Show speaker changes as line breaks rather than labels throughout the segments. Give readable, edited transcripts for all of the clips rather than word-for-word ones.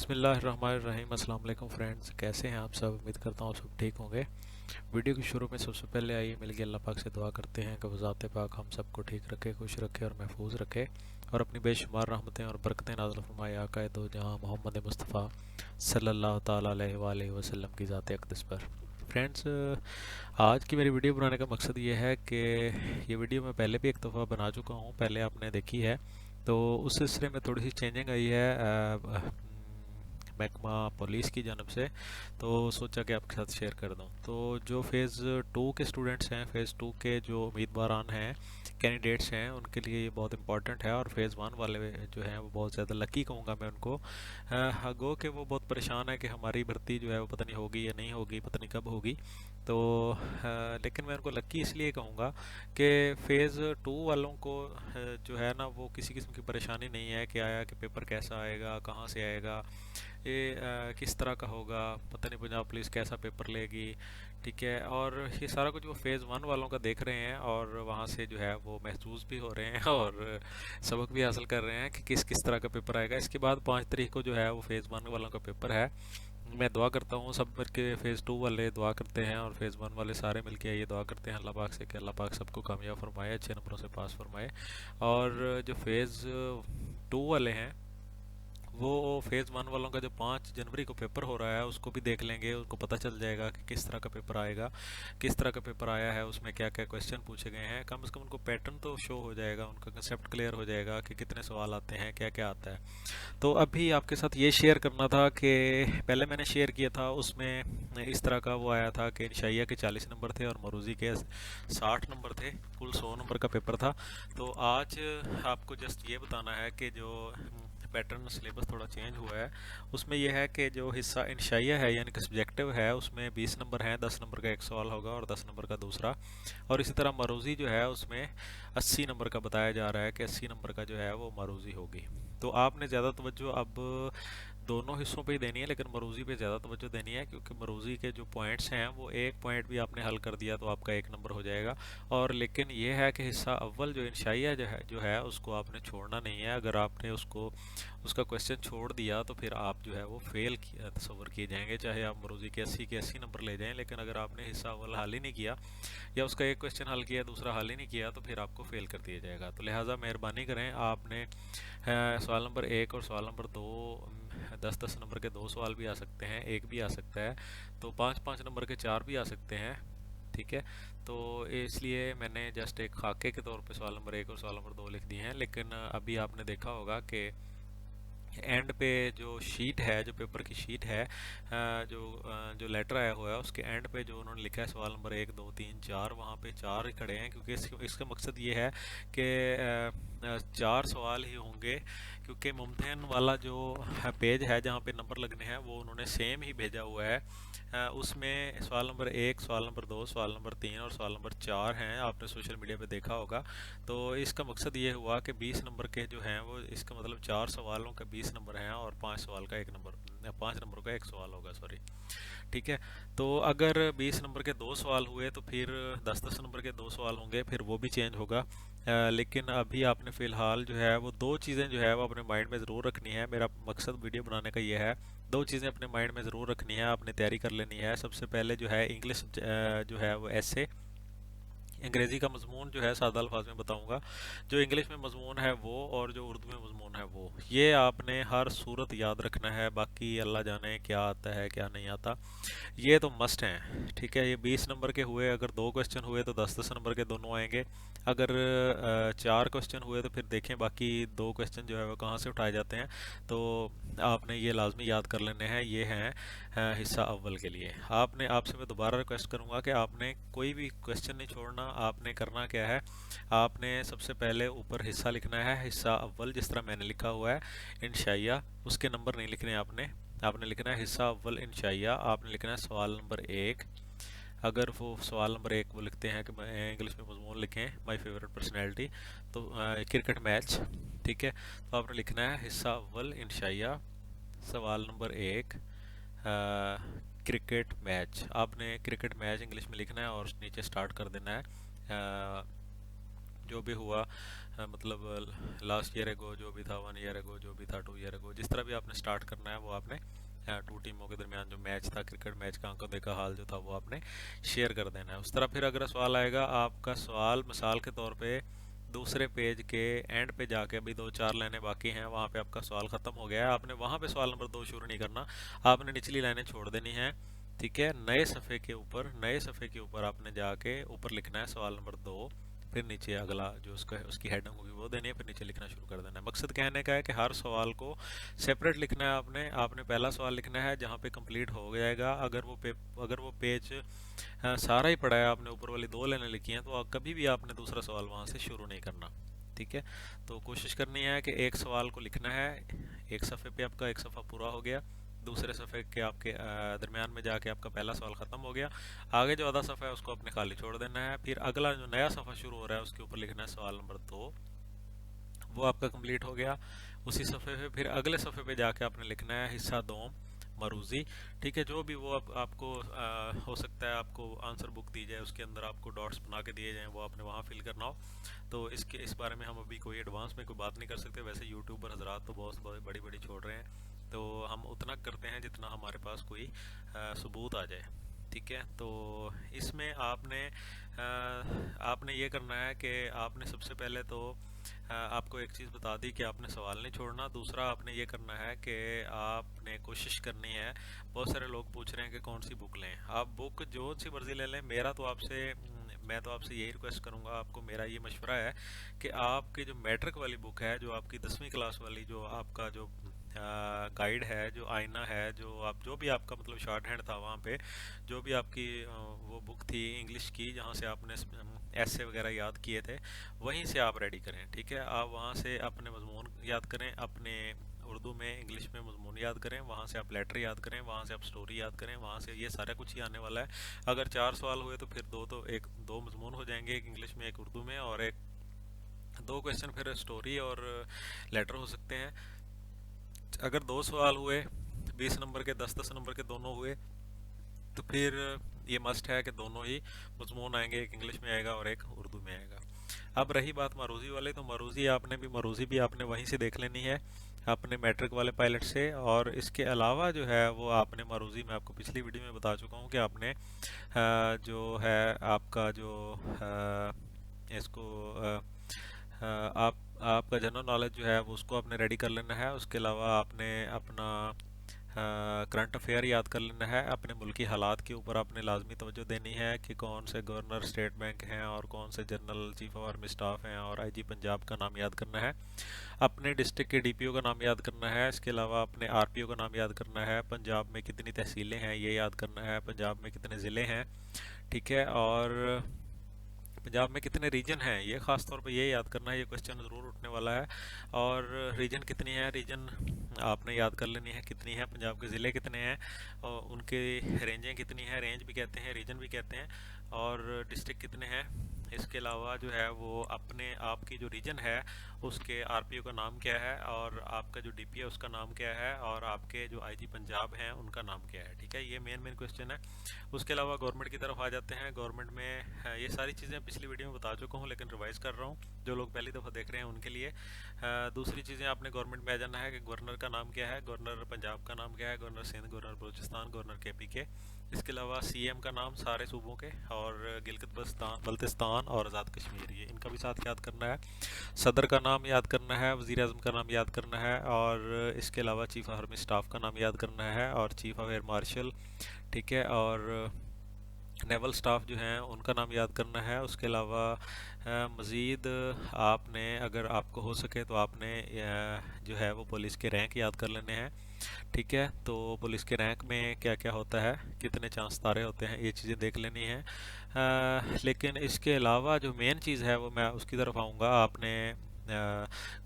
बिस्मिल्लाहिर्रहमानिर्रहीम। अस्सलाम वालेकुम फ्रेंड्स, कैसे हैं आप सब? उम्मीद करता हूँ सब ठीक होंगे। वीडियो के शुरू में सबसे पहले आइए मिलके अल्लाह पाक से दुआ करते हैं कि वो ज़ात पाक हम सबको ठीक रखे, खुश रखे और महफूज रखे, और अपनी बेशुमार रहमतें और बरकतें नाज़िल फरमाए आका दो जहाँ मोहम्मद मुस्तफ़ा सल्लल्लाहु ताला अलैहि वसल्लम की ज़ात अक़दस पर। फ्रेंड्स, आज की मेरी वीडियो बनाने का मकसद ये है कि ये वीडियो मैं पहले भी एक दफ़ा बना चुका हूँ, पहले आपने देखी है। तो उस सिलसिले में थोड़ी सी चेंजिंग आई है महकमा पुलिस की जानब से, तो सोचा कि आपके साथ शेयर कर दूं। तो जो फ़ेज़ 2 के स्टूडेंट्स हैं, फ़ेज़ 2 के जो उम्मीदवारान हैं, कैंडिडेट्स हैं, उनके लिए ये बहुत इंपॉर्टेंट है। और फ़ेज़ 1 वाले जो हैं वो बहुत ज़्यादा लकी कहूँगा मैं उनको। गो कि वो बहुत परेशान है कि हमारी भर्ती जो है वो पता नहीं होगी या नहीं होगी, पता नहीं कब होगी। तो लेकिन मैं उनको लकी इसलिए कहूँगा कि फ़ेज़ 2 वालों को जो है ना वो किसी किस्म की परेशानी नहीं है कि आया कि पेपर कैसा आएगा, कहाँ से आएगा, ये किस तरह का होगा, पता नहीं पंजाब पुलिस कैसा पेपर लेगी। ठीक है, और ये सारा कुछ वो फ़ेज़ 1 वालों का देख रहे हैं और वहाँ से जो है वो महसूस भी हो रहे हैं और सबक भी हासिल कर रहे हैं कि किस किस तरह का पेपर आएगा। इसके बाद 5 तारीख को जो है वो फ़ेज़ 1 वालों का पेपर है। मैं दुआ करता हूँ सब मिलके, फ़ेज़ 2 वाले दुआ करते हैं और फ़ेज़ 1 वाले सारे मिलके ये दुआ करते हैं अल्लाह पाक से कि अल्लाह पाक सबको कामयाब फरमाए, अच्छे नंबरों से पास फरमाए। और जो फ़ेज़ 2 वाले हैं वो फ़ेज़ 1 वालों का जो 5 जनवरी को पेपर हो रहा है उसको भी देख लेंगे, उनको पता चल जाएगा कि किस तरह का पेपर आएगा, किस तरह का पेपर आया है, उसमें क्या क्या क्वेश्चन पूछे गए हैं। कम से कम उनको पैटर्न तो शो हो जाएगा, उनका कंसेप्ट क्लियर हो जाएगा कि कितने सवाल आते हैं, क्या क्या आता है। तो अभी आपके साथ ये शेयर करना था कि पहले मैंने शेयर किया था, उसमें इस तरह का वो आया था कि इंशाइया के 40 नंबर थे और मरूज़ी के 60 नंबर थे, कुल 100 नंबर का पेपर था। तो आज आपको जस्ट ये बताना है कि जो पैटर्न सिलेबस थोड़ा चेंज हुआ है, उसमें यह है कि जो हिस्सा इंशाइया है यानी कि सब्जेक्टिव है उसमें 20 नंबर हैं, 10 नंबर का एक सवाल होगा और 10 नंबर का दूसरा। और इसी तरह मरूज़ी जो है उसमें 80 नंबर का बताया जा रहा है कि 80 नंबर का जो है वो मरूज़ी होगी। तो आपने ज़्यादा तवज्जो अब दोनों हिस्सों पे ही देनी है, लेकिन मरूज़ी पे ज़्यादा तवज्जो देनी है क्योंकि मरूज़ी के जो पॉइंट्स हैं वो एक पॉइंट भी आपने हल कर दिया तो आपका 1 नंबर हो जाएगा। और लेकिन ये है कि हिस्सा अव्वल जो इंशाइया जो है उसको आपने छोड़ना नहीं है। अगर आपने उसका क्वेश्चन छोड़ दिया तो फिर आप जो है वो फेल तस्वर किए जाएंगे, चाहे आप मरूज़ी के 80 नंबर ले जाएं। लेकिन अगर आपने हिस्सा अव्वल हल ही नहीं किया या उसका एक क्वेश्चन हल किया दूसरा हल ही नहीं किया तो फिर आपको फेल कर दिया जाएगा। तो लिहाजा मेहरबानी करें, आपने सवाल नंबर 1 और सवाल नंबर 2, 10-10 नंबर के 2 सवाल भी आ सकते हैं, एक भी आ सकता है, तो 5-5 नंबर के 4 भी आ सकते हैं। ठीक है, तो इसलिए मैंने जस्ट एक खाके के तौर पे सवाल नंबर 1 और सवाल नंबर 2 लिख दिए हैं। लेकिन अभी आपने देखा होगा कि एंड पे जो शीट है, जो पेपर की शीट है, जो लेटर आया हुआ है उसके एंड पे जो उन्होंने लिखा है सवाल नंबर 1 2 3 4, वहाँ पे 4 ही खड़े हैं क्योंकि इसका मकसद ये है कि 4 सवाल ही होंगे, क्योंकि मुमतहन वाला जो पेज है जहाँ पे नंबर लगने हैं वो उन्होंने सेम ही भेजा हुआ है। उसमें सवाल नंबर 1, सवाल नंबर 2, सवाल नंबर 3 और सवाल नंबर 4 हैं, आपने सोशल मीडिया पे देखा होगा। तो इसका मकसद ये हुआ कि 20 नंबर के जो हैं वो, इसका मतलब 4 सवालों का 20 नंबर हैं और 5 सवाल का 1 नंबर, 5 नंबर का 1 सवाल होगा, सॉरी। ठीक है, तो अगर 20 नंबर के 2 सवाल हुए तो फिर 10-10 नंबर के 2 सवाल होंगे, फिर वो भी चेंज होगा। लेकिन अभी आपने फ़िलहाल जो है वो 2 चीज़ें जो है वो अपने माइंड में ज़रूर रखनी है। मेरा मकसद वीडियो बनाने का ये है, 2 चीज़ें अपने माइंड में ज़रूर रखनी है, आपने तैयारी कर लेनी है। सबसे पहले जो है इंग्लिश जो है वो ऐसे अंग्रेज़ी का मज़मून जो है सादा अल्फाज में बताऊंगा, जो इंग्लिश में मज़मून है वो और जो उर्दू में मज़मून है वो, ये आपने हर सूरत याद रखना है। बाकी अल्लाह जाने क्या आता है क्या नहीं आता, ये तो मस्ट हैं। ठीक है, ये 20 नंबर के हुए, अगर 2 क्वेश्चन हुए तो 10-10 नंबर के दोनों आएंगे। अगर 4 क्वेश्चन हुए तो फिर देखें बाकी 2 क्वेश्चन जो है वो कहाँ से उठाए जाते हैं। तो आपने ये लाजमी याद कर लेने हैं, ये हैं हिस्सा अव्वल के लिए। आपसे मैं दोबारा रिक्वेस्ट करूँगा कि आपने कोई भी क्वेश्चन नहीं छोड़ना। आपने करना क्या है, आपने सबसे पहले ऊपर हिस्सा लिखना है, हिस्सा अव्वल जिस तरह मैंने लिखा हुआ है इंशाइया, उसके नंबर नहीं लिखने आपने लिखना है हिस्सा अव्वल इंशाइया। आपने लिखना है सवाल नंबर 1। अगर वो सवाल नंबर 1 वो लिखते हैं कि इंग्लिश में मजमून लिखें माय फेवरेट पर्सनैलिटी, तो क्रिकेट मैच। ठीक है, तो आपने लिखना है हिस्सा अव्वल इंशाइया, सवाल नंबर 1 क्रिकेट मैच। आपने क्रिकेट मैच इंग्लिश में लिखना है और नीचे स्टार्ट कर देना है। जो भी हुआ मतलब लास्ट ईयर एगो जो भी था, 1 ईयर एगो जो भी था, 2 ईयर एगो, जिस तरह भी आपने स्टार्ट करना है वो आपने 2 टीमों के दरमियान जो मैच था, क्रिकेट मैच का आंखों देखा हाल जो था वो आपने शेयर कर देना है। उस तरह फिर अगर सवाल आएगा, आपका सवाल मिसाल के तौर पे दूसरे पेज के एंड पे जाके, अभी 2-4 लाइनें बाकी हैं, वहाँ पे आपका सवाल ख़त्म हो गया है, आपने वहाँ पे सवाल नंबर 2 शुरू नहीं करना, आपने निचली लाइनें छोड़ देनी है। ठीक है, नए सफ़े के ऊपर आपने जाके ऊपर लिखना है सवाल नंबर 2, फिर नीचे अगला जो उसका उसकी हेडिंग होगी वो देनी है, फिर नीचे लिखना शुरू कर देना है। मकसद कहने का है कि हर सवाल को सेपरेट लिखना है आपने। आपने पहला सवाल लिखना है जहाँ पे कंप्लीट हो जाएगा, अगर वो पेज सारा ही पड़ा है, आपने ऊपर वाली 2 लाइनें लिखी हैं, तो कभी भी आपने दूसरा सवाल वहाँ से शुरू नहीं करना। ठीक है, तो कोशिश करनी है कि एक सवाल को लिखना है, एक सफ़े पे आपका एक सफ़ा पूरा हो गया, दूसरे सफ़े के आपके दरमियान में जाके आपका पहला सवाल ख़त्म हो गया, आगे जो आधा सफ़ा है उसको अपने खाली छोड़ देना है, फिर अगला जो नया सफ़ा शुरू हो रहा है उसके ऊपर लिखना है सवाल नंबर 2, वो आपका कंप्लीट हो गया। उसी सफ़े पे फिर अगले सफ़े पे जाके आपने लिखना है हिस्सा 2 मरूज़ी। ठीक है, जो भी वो आपको हो सकता है आपको आंसर बुक दी जाए, उसके अंदर आपको डॉट्स बना के दिए जाएं, वो आपने वहाँ फिल करना हो। तो इस बारे में हम अभी कोई एडवांस में कोई बात नहीं कर सकते। वैसे यूट्यूबर हजरात तो बहुत बड़ी बड़ी छोड़ रहे हैं, तो हम उतना करते हैं जितना हमारे पास कोई सबूत आ जाए। ठीक है, तो इसमें आपने ये करना है कि आपने सबसे पहले तो आपको एक चीज़ बता दी कि आपने सवाल नहीं छोड़ना। दूसरा आपने ये करना है कि आपने कोशिश करनी है, बहुत सारे लोग पूछ रहे हैं कि कौन सी बुक लें, आप बुक जो सी मर्ज़ी ले लें। मैं तो आपसे यही रिक्वेस्ट करूंगा, आपको मेरा ये मशवरा है कि आपकी जो मैट्रिक वाली बुक है, जो आपकी 10वीं क्लास वाली, जो आपका जो गाइड है, जो आईना है, जो भी आपका मतलब शॉर्ट हैंड था वहाँ पे, जो भी आपकी वो बुक थी इंग्लिश की, जहाँ से आपने ऐसे वगैरह याद किए थे, वहीं से आप रेडी करें। ठीक है, आप वहाँ से अपने मजमून याद करें, अपने उर्दू में इंग्लिश में मजमून याद करें, वहाँ से आप लेटर याद करें, वहाँ से आप स्टोरी याद करें, वहाँ से ये सारा कुछ ही आने वाला है। अगर 4 सवाल हुए तो फिर दो मजमून हो जाएंगे, एक इंग्लिश में एक उर्दू में, और एक 2 क्वेश्चन फिर स्टोरी और लेटर हो सकते हैं। अगर 2 सवाल हुए 20 नंबर के, 10-10 नंबर के दोनों हुए, तो फिर ये मस्ट है कि दोनों ही मजमून आएंगे, एक इंग्लिश में आएगा और एक उर्दू में आएगा। अब रही बात मरूज़ी वाले, तो मरूज़ी भी आपने वहीं से देख लेनी है, अपने मैट्रिक वाले पायलट से। और इसके अलावा जो है वो आपने मरूज़ी में आपको पिछली वीडियो में बता चुका हूँ कि आपने जो है आपका जो इसको आपका जनरल नॉलेज जो है वो उसको आपने रेडी कर लेना है। उसके अलावा आपने अपना करंट अफेयर याद कर लेना है, अपने मुल्की हालात के ऊपर आपने लाजमी तवज्जो देनी है कि कौन से गवर्नर स्टेट बैंक हैं और कौन से general chief of army staff हैं, और आईजी पंजाब का नाम याद करना है, अपने डिस्ट्रिक्ट के डीपीओ का नाम याद करना है, इसके अलावा अपने आरपीओ का नाम याद करना है, पंजाब में कितनी तहसीलें हैं ये याद करना है, पंजाब में कितने ज़िले हैं। ठीक है, और पंजाब में कितने रीजन हैं ये ख़ास तौर पे ये याद करना है, ये क्वेश्चन ज़रूर उठने वाला है। और रीजन कितनी है, रीजन आपने याद कर लेनी है कितनी है, पंजाब के ज़िले कितने हैं और उनके रेंजें कितनी हैं, रेंज भी कहते हैं रीजन भी कहते हैं, और डिस्ट्रिक्ट कितने हैं। इसके अलावा जो है वो अपने आपकी जो रीजन है उसके आरपीओ का नाम क्या है, और आपका जो डीपी है उसका नाम क्या है, और आपके जो आईजी पंजाब हैं उनका नाम क्या है। ठीक है, ये मेन क्वेश्चन है। उसके अलावा गवर्नमेंट की तरफ आ जाते हैं। गवर्नमेंट में ये सारी चीज़ें पिछली वीडियो में बता चुका हूँ, लेकिन रिवाइज़ कर रहा हूँ जो लोग पहली दफ़ा देख रहे हैं उनके लिए। दूसरी चीज़ें आपने गवर्नमेंट में आ जाना है कि गवर्नर का नाम क्या है, गवर्नर पंजाब का नाम क्या है, governor Sindh, governor Balochistan, governor KP के। इसके अलावा सीएम का नाम सारे सूबों के, और गिलगित बल्तिस्तान और आज़ाद कश्मीर, ये इनका भी साथ याद करना है। सदर का नाम याद करना है, वज़ीर आज़म का नाम याद करना है, और इसके अलावा चीफ ऑफ आर्मी स्टाफ का नाम याद करना है, और चीफ ऑफ एयर मार्शल। ठीक है, और नेवल स्टाफ जो हैं उनका नाम याद करना है। उसके अलावा मज़ीद आपने, अगर आपको हो सके तो आपने जो है वो पुलिस के रैंक याद कर लेने हैं। ठीक है, तो पुलिस के रैंक में क्या क्या होता है, कितने चांस तारे होते हैं, ये चीज़ें देख लेनी है। लेकिन इसके अलावा जो मेन चीज़ है वो मैं उसकी तरफ आऊँगा। आपने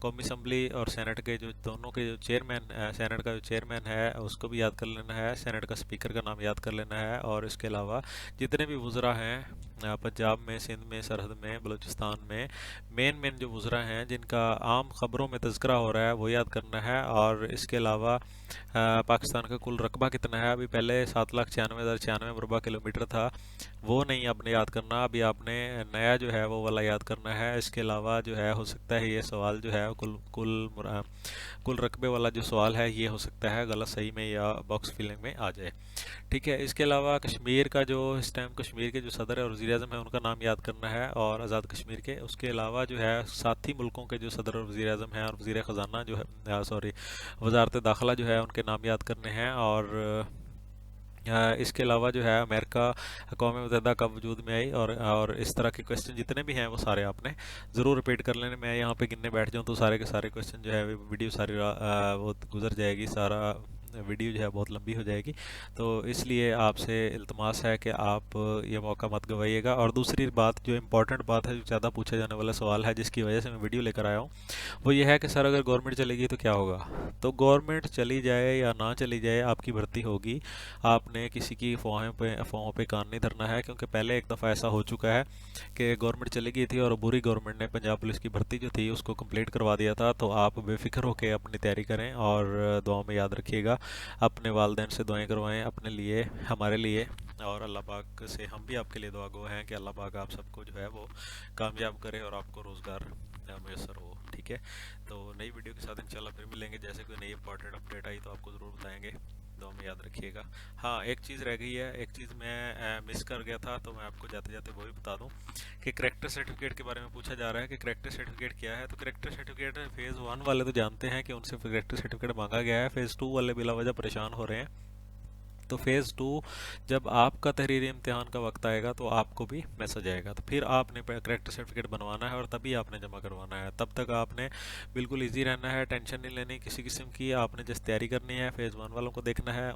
कौमी असम्बली और सेनेट के जो दोनों के जो चेयरमैन, सेनेट का जो चेयरमैन है उसको भी याद कर लेना है, सेनेट का स्पीकर का नाम याद कर लेना है, और इसके अलावा जितने भी वज़रा हैं पंजाब में, सिंध में, सरहद में, बलूचिस्तान में मेन जो वज़रा हैं जिनका आम ख़बरों में तज़किरा हो रहा है वो याद करना है। और इसके अलावा पाकिस्तान का कुल रकबा कितना है। अभी पहले 7,96,096 मुरबा किलोमीटर था, वो नहीं आपने याद करना, अभी आपने नया जो है वो वाला याद करना है। इसके अलावा जो है हो सकता है ये सवाल जो है कुल रकबे वाला जो सवाल है ये हो सकता है गलत सही में या बॉक्स फिलिंग में आ जाए। ठीक है, इसके अलावा कश्मीर का जो इस टाइम कश्मीर के जो सदर है और वज़ीर आज़म है उनका नाम याद करना है, और आज़ाद कश्मीर के। उसके अलावा जो है साथी मुल्कों के जो सदर और वज़ीर आज़म हैं और वज़ीर ख़जाना जो है सॉरी वजारत दाखिला जो है उनके नाम याद करने हैं। और इसके अलावा जो है अमेरिका अक़वाम मुत्तहिदा कब वजूद में आई, और इस तरह के क्वेश्चन जितने भी हैं वो सारे आपने ज़रूर रिपीट कर लेने। मैं यहाँ पे गिनने बैठ जाऊँ तो सारे के सारे क्वेश्चन जो है वीडियो सारी वो गुजर जाएगी, सारा वीडियो जो है बहुत लंबी हो जाएगी। तो इसलिए आपसे इल्तमास है कि आप ये मौका मत गवाइएगा। और दूसरी बात जो इम्पोर्टेंट बात है, जो ज़्यादा पूछा जाने वाला सवाल है जिसकी वजह से मैं वीडियो लेकर आया हूँ, वो ये है कि सर अगर गवर्नमेंट चलेगी तो क्या होगा। तो गवर्नमेंट चली जाए या ना चली जाए आपकी भर्ती होगी। आपने किसी की अफवाहों पे कान नहीं धरना है, क्योंकि पहले एक दफ़ा ऐसा हो चुका है कि गवर्नमेंट चली गई थी और बुरी गवर्नमेंट ने पंजाब पुलिस की भर्ती जो थी उसको कंप्लीट करवा दिया था। तो आप बेफिक्र होकर अपनी तैयारी करें और दुआओं में याद रखिएगा, अपने वालिदैन से दुआएं करवाएं अपने लिए, हमारे लिए, और अल्लाह पाक से हम भी आपके लिए दुआ गो हैं कि अल्लाह पाक आप सबको जो है वो कामयाब करे और आपको रोज़गार मैसर हो। ठीक है, तो नई वीडियो के साथ इंशाल्लाह फिर मिलेंगे। जैसे कोई नई इंपॉर्टेंट अपडेट आई तो आपको ज़रूर बताएंगे, दुआ में याद रखिएगा। हाँ, एक चीज़ रह गई है, एक चीज़ मैं मिस कर गया था, तो मैं आपको जाते जाते वो भी बता दूं कि करेक्टर सर्टिफिकेट के बारे में पूछा जा रहा है कि करेक्टर सर्टिफिकेट क्या है। तो करेक्टर सर्टिफिकेट फ़ेज़ 1 वाले तो जानते हैं कि उनसे करेक्टर सर्टिफिकेट मांगा गया है, फ़ेज़ 2 वाले बिला वजह परेशान हो रहे हैं। तो फ़ेज़ 2 जब आपका तहरीरी इम्तिहान का वक्त आएगा तो आपको भी मैसेज आएगा, तो फिर आपने करेक्टर सर्टिफिकेट बनवाना है और तभी आपने जमा करवाना है। तब तक आपने बिल्कुल इजी रहना है, टेंशन नहीं लेनी किसी किस्म की। आपने जिस तैयारी करनी है फ़ेज़ 1 वालों को देखना है,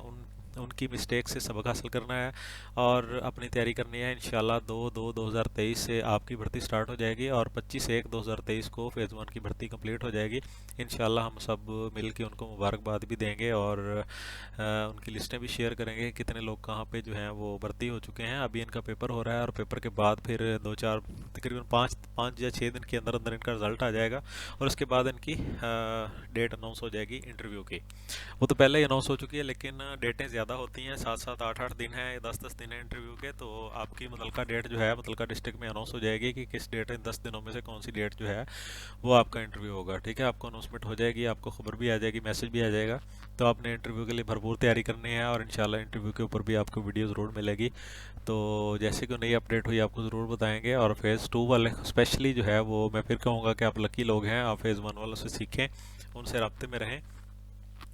उनकी मिस्टेक से सबक हासिल करना है और अपनी तैयारी करनी है। इंशाल्लाह 2/2/2023 से आपकी भर्ती स्टार्ट हो जाएगी और 25/1/2023 को फ़ेज़ 1 की भर्ती कंप्लीट हो जाएगी। इंशाल्लाह हम सब मिल के उनको मुबारकबाद भी देंगे और उनकी लिस्टें भी शेयर करेंगे कितने लोग कहाँ पे जो हैं वो भर्ती हो चुके हैं। अभी इनका पेपर हो रहा है और पेपर के बाद फिर 2-4 तकरीबन 5 या 6 दिन के अंदर अंदर इनका रिज़ल्ट आ जाएगा और उसके बाद इनकी डेट अनाउंस हो जाएगी इंटरव्यू की। वो तो पहले ही अनाउंस हो चुकी है, लेकिन डेटें ज़्यादा होती हैं, 7-7 8-8 दिन है, 10-10 दिन है इंटरव्यू के। तो आपकी मुतलका डेट जो है मुतलका डिस्ट्रिक्ट में अनाउंस हो जाएगी कि किस डेट इन 10 दिनों में से कौन सी डेट जो है वो आपका इंटरव्यू होगा। ठीक है, आपको अनाउंसमेंट हो जाएगी, आपको खबर भी आ जाएगी, मैसेज भी आ जाएगा। तो आपने इंटरव्यू के लिए भरपूर तैयारी करनी है और इंशाल्लाह इंटरव्यू के ऊपर भी आपको वीडियो ज़रूर मिलेगी। तो जैसे कि नई अपडेट हुई आपको ज़रूर बताएंगे। और फ़ेज़ 2 वाले स्पेशली जो है वो मैं फिर कहूँगा कि आप लकी लोग हैं, आप फ़ेज़ 1 वालों से सीखें, उनसे रब्ते में रहें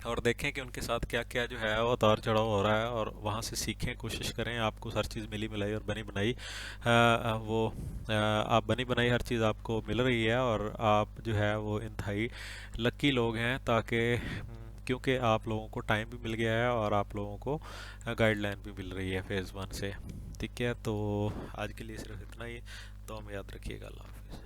और देखें कि उनके साथ क्या क्या जो है वो उतार चढ़ाव हो रहा है और वहाँ से सीखें, कोशिश करें। आपको हर चीज़ मिली मिलाई और बनी बनाई आप बनी बनाई हर चीज़ आपको मिल रही है और आप जो है वो इंतहाई लकी लोग हैं, ताकि क्योंकि आप लोगों को टाइम भी मिल गया है और आप लोगों को गाइडलाइन भी मिल रही है फ़ेज़ 1 से। ठीक है, तो आज के लिए सिर्फ इतना ही, तो हम याद रखिएगा। अल्लाह हाफ़िज़।